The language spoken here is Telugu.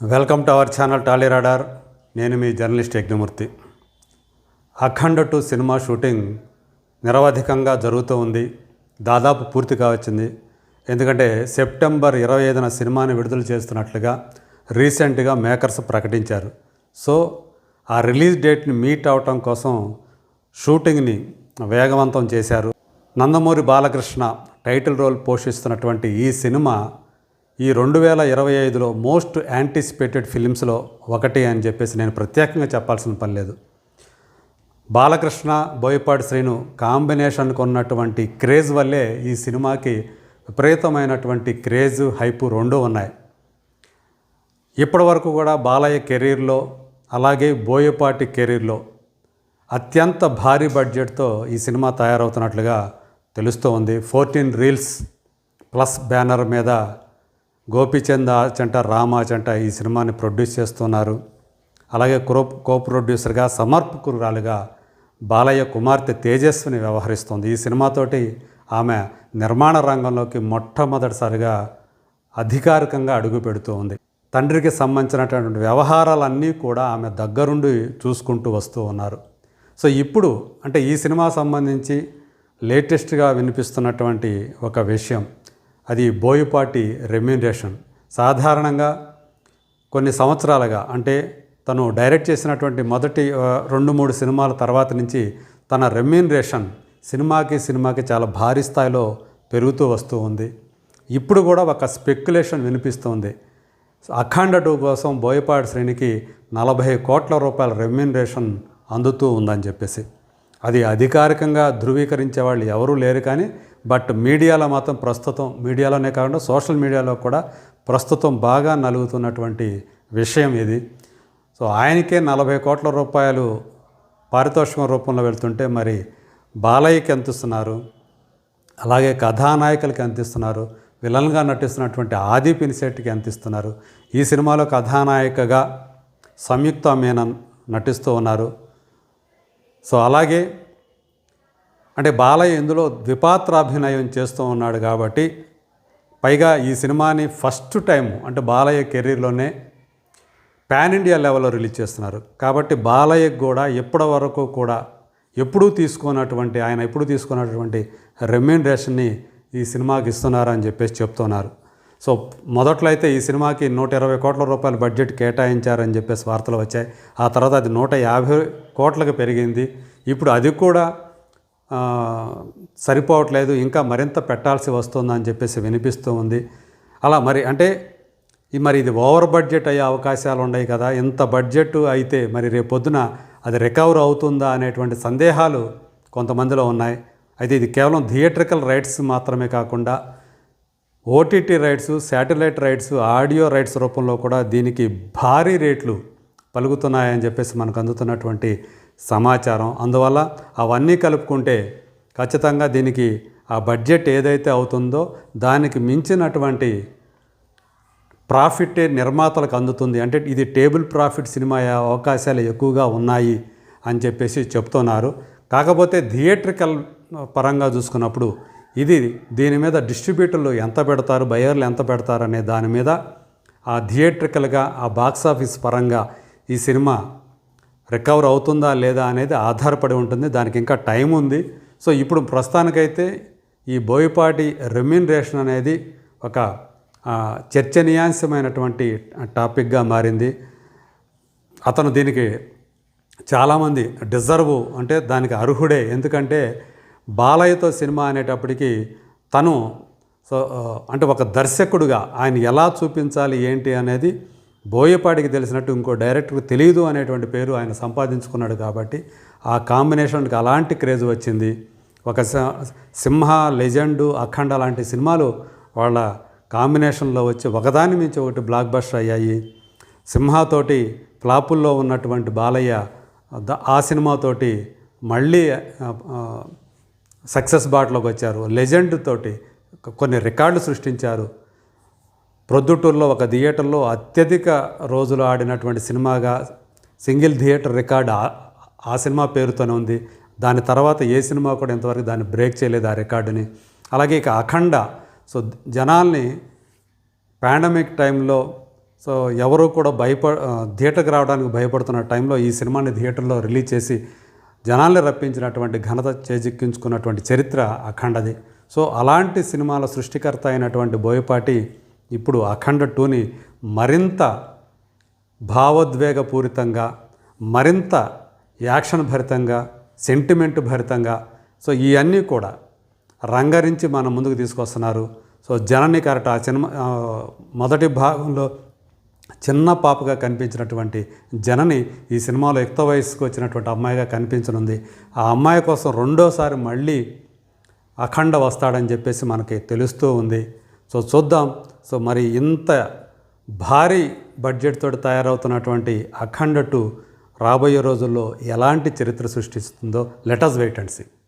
Welcome to our channel Tally radar. నేను మీ జర్నలిస్ట్ యజ్ఞమూర్తి. అఖండ 2 సినిమా షూటింగ్ నిరవధికంగా జరుగుతూ ఉంది. దాదాపు పూర్తి కావచ్చింది. ఎందుకంటే సెప్టెంబర్ 25న సినిమాని విడుదల చేస్తున్నట్లుగా రీసెంట్గా మేకర్స్ ప్రకటించారు. సో ఆ రిలీజ్ డేట్ని మీట్ అవటం కోసం షూటింగ్ని వేగవంతం చేశారు. నందమూరి బాలకృష్ణ టైటిల్ రోల్ పోషిస్తున్నటువంటి ఈ సినిమా ఈ 2025లో మోస్ట్ యాంటిసిపేటెడ్ ఫిలిమ్స్లో ఒకటి అని చెప్పేసి నేను ప్రత్యేకంగా చెప్పాల్సిన పని లేదు. బాలకృష్ణ, బోయపాటి శ్రీను కాంబినేషన్కు ఉన్నటువంటి క్రేజ్ వల్లే ఈ సినిమాకి విపరీతమైనటువంటి క్రేజ్, హైపు రెండూ ఉన్నాయి. ఇప్పటి వరకు కూడా బాలయ్య కెరీర్లో అలాగే బోయపాటి కెరీర్లో అత్యంత భారీ బడ్జెట్తో ఈ సినిమా తయారవుతున్నట్లుగా తెలుస్తూ ఉంది. 14 రీల్స్ ప్లస్ బ్యానర్ మీద గోపీచంద్ ఆచంట, రామ్ ఆచంట ఈ సినిమాని ప్రొడ్యూస్ చేస్తున్నారు. అలాగే కో ప్రొడ్యూసర్గా, సమర్పకురాలుగా బాలయ్య కుమార్తె తేజస్విని వ్యవహరిస్తుంది. ఈ సినిమాతోటి ఆమె నిర్మాణ రంగంలోకి మొట్టమొదటిసారిగా అధికారికంగా అడుగు పెడుతూ ఉంది. తండ్రికి సంబంధించినటువంటి వ్యవహారాలన్నీ కూడా ఆమె దగ్గరుండి చూసుకుంటూ వస్తూ ఉన్నారు. సో ఇప్పుడు అంటే ఈ సినిమా సంబంధించి లేటెస్ట్గా వినిపిస్తున్నటువంటి ఒక విషయం, అది బోయపాటి రెమ్యూనరేషన్. సాధారణంగా కొన్ని సంవత్సరాలుగా అంటే తను డైరెక్ట్ చేసినటువంటి మొదటి 2-3 సినిమాల తర్వాత నుంచి తన రెమ్యూనరేషన్ సినిమాకి చాలా భారీ స్థాయిలో పెరుగుతూ వస్తూ ఉంది. ఇప్పుడు కూడా ఒక స్పెక్యులేషన్ వినిపిస్తుంది. అఖండ 2 కోసం బోయపాటి శ్రేణికి 40 కోట్ల రూపాయల రెమ్యూనరేషన్ అందుతూ ఉందని చెప్పేసి. అది అధికారికంగా ధృవీకరించే వాళ్ళు ఎవరూ లేరు, కానీ బట్ మీడియాలో మాత్రం ప్రస్తుతం, మీడియాలోనే కాకుండా సోషల్ మీడియాలో కూడా ప్రస్తుతం బాగా నలుగుతున్నటువంటి విషయం ఇది. సో ఆయనకే 40 కోట్ల రూపాయలు పారితోషికం రూపంలో వెళ్తుంటే మరి బాలయ్యకి ఎంత ఇస్తున్నారు, అలాగే కథానాయకులకి ఎంత ఇస్తున్నారు, విలన్గా నటిస్తున్నటువంటి ఆది పినిశెట్టికి ఎంత ఇస్తున్నారు. ఈ సినిమాలో కథానాయికగా సంయుక్త మీనన్ నటిస్తూ ఉన్నారు. సో అలాగే అంటే బాలయ్య ఇందులో ద్విపాత్రాభినయం చేస్తూ ఉన్నాడు కాబట్టి, పైగా ఈ సినిమాని ఫస్ట్ టైం అంటే బాలయ్య కెరీర్లోనే పాన్ ఇండియా లెవెల్లో రిలీజ్ చేస్తున్నారు. కాబట్టి బాలయ్యకు కూడా ఎప్పటి వరకు కూడా ఆయన ఎప్పుడూ తీసుకున్నటువంటి రెమ్యూనరేషన్ని ఈ సినిమాకి ఇస్తున్నారని చెప్పేసి చెప్తున్నారు. సో మొదట్లో అయితే ఈ సినిమాకి 120 కోట్ల రూపాయల బడ్జెట్ కేటాయించారని చెప్పేసి వార్తలు వచ్చాయి. ఆ తర్వాత అది 150 కోట్లకు పెరిగింది. ఇప్పుడు అది కూడా సరిపోవట్లేదు, ఇంకా మరింత పెట్టాల్సి వస్తుందని చెప్పేసి వినిపిస్తూ ఉంది. అలా మరి అంటే ఇది ఓవర్ బడ్జెట్ అయ్యే అవకాశాలు ఉన్నాయి కదా. ఇంత బడ్జెట్ అయితే మరి రేపొద్దున అది రికవర్ అవుతుందా అనేటువంటి సందేహాలు కొంతమందిలో ఉన్నాయి. అయితే ఇది కేవలం థియేట్రికల్ రైట్స్ మాత్రమే కాకుండా OTT rights, satellite rights, audio rights రూపంలో కూడా దీనికి భారీ రేట్లు పలుకుతున్నాయని చెప్పేసి మనకు అందుతున్నటువంటి సమాచారం. అందువల్ల అవన్నీ కలుపుకుంటే ఖచ్చితంగా దీనికి ఆ బడ్జెట్ ఏదైతే అవుతుందో దానికి మించినటువంటి ప్రాఫిటే నిర్మాతలకు అందుతుంది. అంటే ఇది టేబుల్ ప్రాఫిట్ సినిమా అయ్యే అవకాశాలు ఎక్కువగా ఉన్నాయి అని చెప్పేసి చెప్తున్నారు. కాకపోతే థియేట్రికల్ పరంగా చూసుకున్నప్పుడు దీని మీద డిస్ట్రిబ్యూటర్లు ఎంత పెడతారు, బయర్లు ఎంత పెడతారు అనే దాని మీద ఆ థియేట్రికల్గా ఆ బాక్స్ ఆఫీస్ పరంగా ఈ సినిమా రికవర్ అవుతుందా లేదా అనేది ఆధారపడి ఉంటుంది. దానికి ఇంకా టైం ఉంది. సో ఇప్పుడు ప్రస్తుతానికైతే ఈ బోయపాటి రెమ్యూనరేషన్ అనేది ఒక చర్చనీయాంశమైనటువంటి టాపిక్గా మారింది. అతను దీనికి చాలామంది డిజర్వ్ అంటే దానికి అర్హుడే. ఎందుకంటే బాలయ్యతో సినిమా అనేటప్పటికీ తను అంటే ఒక దర్శకుడుగా ఆయన ఎలా చూపించాలి ఏంటి అనేది బోయపాటికి తెలిసినట్టు ఇంకో డైరెక్టర్కి తెలియదు అనేటువంటి పేరు ఆయన సంపాదించుకున్నాడు. కాబట్టి ఆ కాంబినేషన్కి అలాంటి క్రేజ్ వచ్చింది. ఒక సింహ, లెజెండు, అఖండ లాంటి సినిమాలు వాళ్ళ కాంబినేషన్లో వచ్చి ఒకదాని మించి ఒకటి బ్లాక్ బస్టర్ అయ్యాయి. సింహతోటి ఫ్లాపుల్లో ఉన్నటువంటి బాలయ్య ఆ సినిమాతోటి మళ్ళీ సక్సెస్ బాటలోకి వచ్చారు. లెజెండ్ తోటి కొన్ని రికార్డులు సృష్టించారు. ప్రొద్దుటూరులో ఒక థియేటర్లో అత్యధిక రోజులు ఆడినటువంటి సినిమాగా సింగిల్ థియేటర్ రికార్డు ఆ సినిమా పేరుతోనే ఉంది. దాని తర్వాత ఏ సినిమా కూడా ఇంతవరకు దాన్ని బ్రేక్ చేయలేదు ఆ రికార్డుని. అలాగే ఇక అఖండ, సో జనాల్ని పాండమిక్ టైంలో సో ఎవరు కూడా థియేటర్కి రావడానికి భయపడుతున్న టైంలో ఈ సినిమాని థియేటర్లో రిలీజ్ చేసి జనాల్ని రప్పించినటువంటి ఘనత చేజిక్కించుకున్నటువంటి చరిత్ర అఖండది. సో అలాంటి సినిమాల సృష్టికర్త అయినటువంటి బోయపాటి ఇప్పుడు అఖండ 2ని మరింత భావోద్వేగపూరితంగా, మరింత యాక్షన్ భరితంగా, సెంటిమెంట్ భరితంగా, సో ఇవన్నీ కూడా రంగరించి మన ముందుకు తీసుకొస్తున్నారు. సో జనని కరెక్ట్ ఆ సినిమా మొదటి భాగంలో చిన్న పాపగా కనిపించినటువంటి జనని ఈ సినిమాలో యుక్త వయసుకు వచ్చినటువంటి అమ్మాయిగా కనిపించనుంది. ఆ అమ్మాయి కోసం రెండోసారి మళ్ళీ అఖండ వస్తాడని చెప్పేసి మనకి తెలుస్తూ ఉంది. సో చూద్దాం. సో మరి ఇంత భారీ బడ్జెట్ తోటి తయారవుతున్నటువంటి అఖండ 2 రాబోయే రోజుల్లో ఎలాంటి చరిత్ర సృష్టిస్తుందో let us wait and see.